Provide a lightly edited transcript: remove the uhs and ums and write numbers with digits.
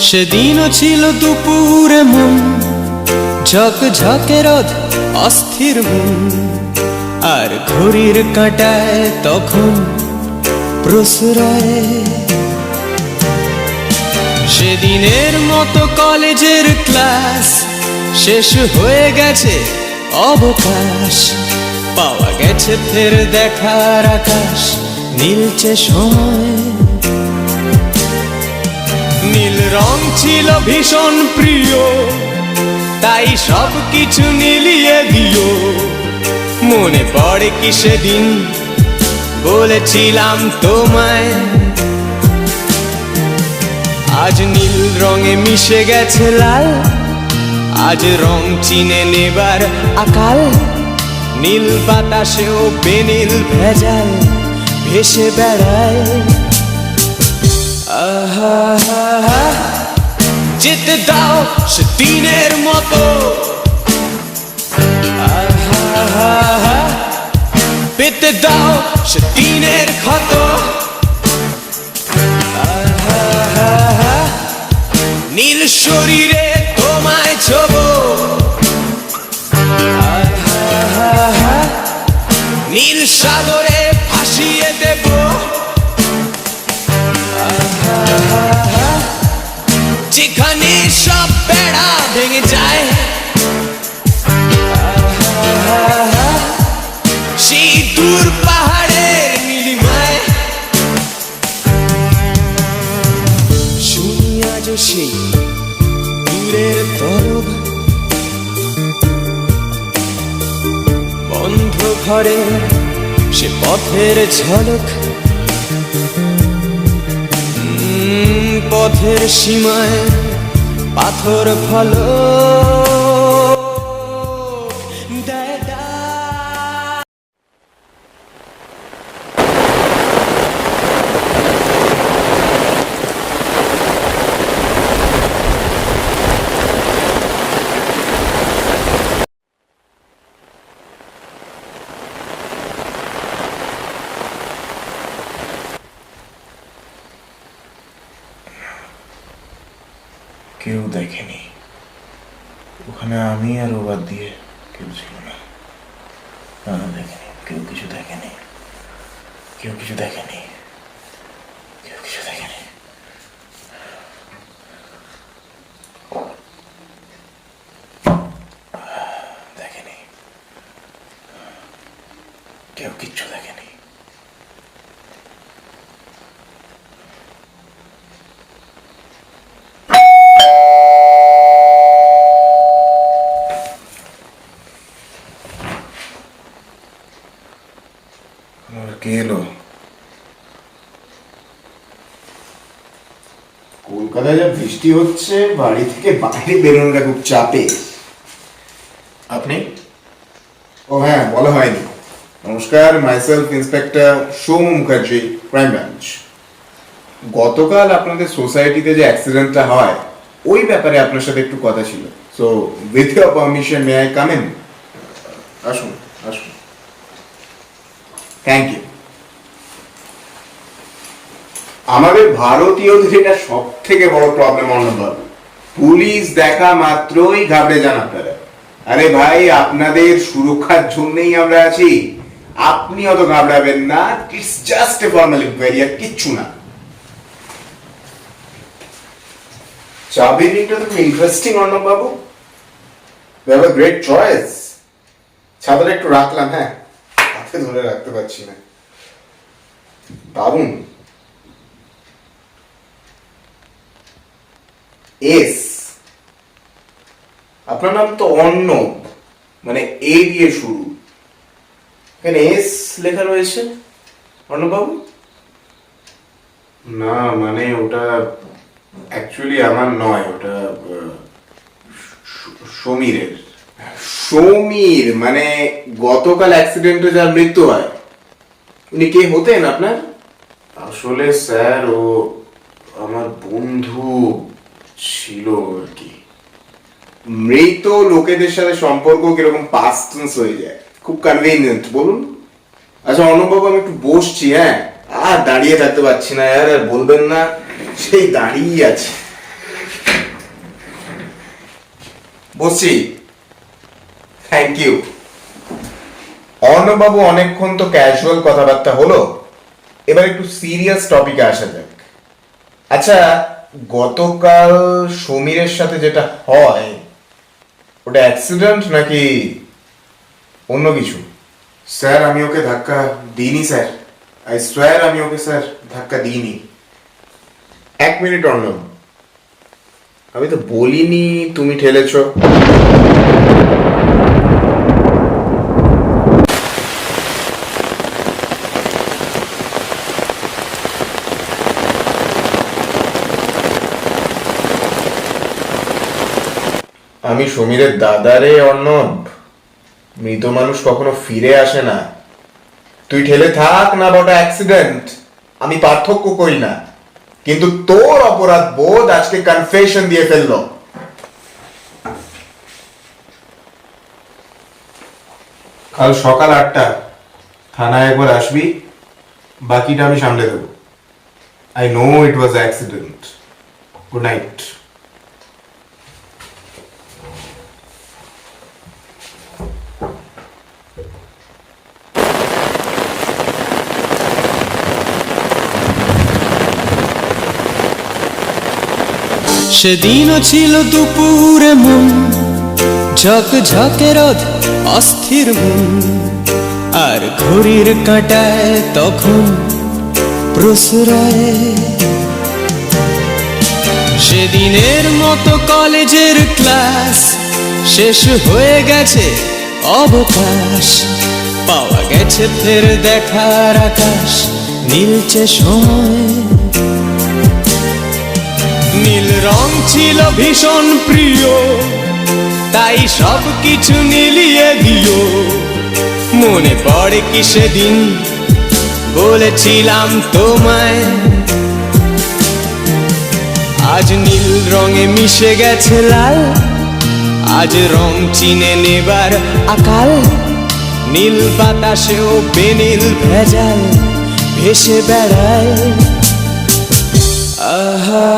সেদিনও ছিল দুপুরে মন ঝকঝকে রোদ অস্থির মন, আর ঘড়ির কাঁটায় তখন প্রসরায়। সেদিনের মতো কলেজের ক্লাস শেষ হয়ে গেছে, অবকাশ পাওয়া গেছে ফের দেখার আকাশ, নীলচে সময়। নীল রং ছিল ভীষণ প্রিয়, তাই সব কিছু নীলিয়ে দিও। মনে পড়ে কি সেদিন বলেছিলাম তোমায়, আজ নীল রঙে মিশে গেছে লাল, আজ রং চিনে নেবার আকাল। নীল বাতাসেও বেনীল ভেজাল ভেসে বেড়ায়। আহা যেতে দাও সে দিনের মতো, আহা পেতে দাও সে দিনের ক্ষত। আহা নীল শরীরে তোমায় ছোবো, আহা নীল সাগরে ভাসিয়ে দেব। যেখানে সব বেড়া ভেঙে যায়, সেই দূর পাহাড়ের নীলিমায় শুনি আজ সেই দূরের তরব। বন্ধ ঘরে সে পথের ঝলক, পথের সীমায় পাথর ফলক। কেউ দেখেনি ওখানে, আমি আর ও বাদ দিয়ে কেউ ছিল না। দেখেনি কেউ, কিছু দেখেনি কেউ, কিছু দেখেনি কেউ, কিছু দেখেনি। দেখেনি কেউ, কিচ্ছু দেখেনি। কে এলো? কলকাতায় যা বৃষ্টি হচ্ছে, বাড়ি থেকে বাইরে বেরোনোটা খুব চাপে। আপনি? ও হ্যাঁ, বলা হয়নি। নমস্কার, মাইসেলফ ইন্সপেক্টর সৌম মুখার্জি, ক্রাইম ব্রাঞ্চ। গতকাল আপনাদের সোসাইটিতে যে অ্যাক্সিডেন্টটা হয়, ওই ব্যাপারে আপনার সাথে একটু কথা ছিল। So with your permission may I come in? আসুন আসুন। Thank you. আমাদের ভারতীয়দের এটা সব থেকে বড় প্রবলেম অন্যভাবে, পুলিশ দেখা মাত্রই ঘাবড়ে যান আপনারা। আরে ভাই, আপনাদের সুরক্ষার জন্যই আমরা আছি, আপনি অত ঘাবড়াবেন না। It's just a formal inquiry, আর কিচ্ছু না। চাবিটা তো ইন্টারেস্টিং অর্ণববাবু, you have a great choice. ছাতাটা একটু রাখলাম, হ্যাঁ হাতে ধরে রাখতে পারছি না। দারুণ। এস, আপনার নাম তো অর্ণব, মানে এ দিয়ে শুরু, এখানে এস লেখা রয়েছে অর্ণব বাবু? না মানে ওটা অ্যাকচুয়ালি আমার নয়, ওটা সমীরের। সমীর মানে গতকাল অ্যাক্সিডেন্টে যার মৃত্যু হয়, উনি কে হতেন আপনার? আসলে স্যার ও আমার বন্ধু ছিল আর কি। মৃত লোকেদের সাথে সম্পর্ক কিরকম পাস্ট টেন্স হয়ে যায়, খুব কনভিনিয়েন্ট। বলুন। আচ্ছা অনুভব, আমি একটু বসছি, হ্যাঁ আর দাঁড়িয়ে থাকতে পারছি না। আর বলবেন না, সেই দাঁড়িয়ে আছে। বসছি। Thank you. অর্ণবাবু, অনেকক্ষণ তো ক্যাজুয়াল কথাবার্তা হলো, এবার একটু সিরিয়াস টপিকে আসা যাক। আচ্ছা, গতকাল সমীরের সাথে যেটা হয় ওটা অ্যাক্সিডেন্ট নাকি অন্য কিছু? স্যার, আমি ওকে ধাক্কা দিইনি স্যার। আই সোয়ার আমি ওকে স্যার ধাক্কা দিইনি। এক মিনিট অর্ণব, আমি তো বলিনি তুমি ঠেলেছ। আমি সমীরের দাদারে অর্ণব, মৃত মানুষ কখনো ফিরে আসে না। তুই ঠেলে থাক না বটা অ্যাক্সিডেন্ট, আমি পার্থক্য করি না, কিন্তু তোর অপরাধ বোধ আজকে কনফেশন দিয়ে ফেললো। কাল সকাল 8টা থানায় একবার আসবি, বাকিটা আমি সামলে দেবো। I know it was accident. Good night. সেদিনও ছিল দুপুরে মন ঝকঝকে রোদ, অস্থির মন, আর ঘড়ির কাঁটায় তখন প্রসরায়। সেদিনের মতো কলেজের ক্লাস শেষ হয়ে গেছে, অবকাশ পাওয়া গেছে, ফের দেখার আকাশ নীলচে সময়। নীল রং ছিল ভীষণ প্রিয়, তাই সব কিছু নীলিয়ে দিও। মনে পড়ে কি সেদিন বলেছিলাম তোমায়, আজ নীল রঙে মিশে গেছে লাল, আজ রং চিনে নেবার আকাল। নীল বাতাসেও বেনীল ভেজাল ভেসে বেড়ায়। আহা